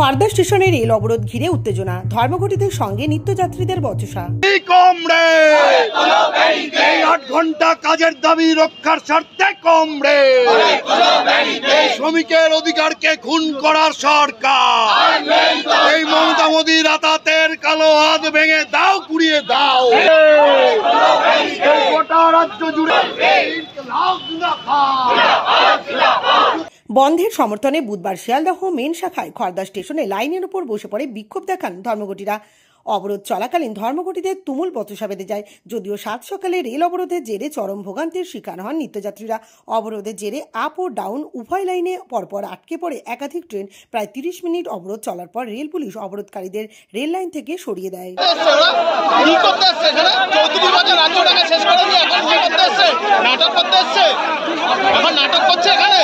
খড়দা স্টেশনে রেল অবরোধ ঘিরে উত্তেজনা, ধর্মঘটীদের সঙ্গে নিত্যযাত্রীদের বচসা। 8 ঘন্টা কাজের দাবি রক্ষার স্বার্থে কমরেড, শ্রমিকের অধিকারকে খুন করার সরকার, এই মমতা মোদী রাতাতের কালো হাত ভেঙে দাও, কুড়িয়ে দাও। গোটা রাজ্য জুড়ে বন্ধের সমর্থনে বুধবার শিয়ালদহ মেন শাখায় খড়দা স্টেশনে লাইনের উপর বসে পড়ে বিক্ষোভ দেখান ধর্মঘটীরা। অবরোধ চলাকালীন ধর্মঘটীদের তুমুল বচসা বেঁধে যায়। যদিও সাত সকালে রেল অবরোধের জেরে চরম ভোগান্তির শিকার হন নিত্যযাত্রীরা। অবরোধের জেরে আপ ও ডাউন উভয় লাইনে পরপর আটকে পড়ে একাধিক ট্রেন। প্রায় 30 মিনিট অবরোধ চলার পর রেল পুলিশ অবরোধকারীদের রেল লাইন থেকে সরিয়ে দেয়। নাটক করছে এখানে।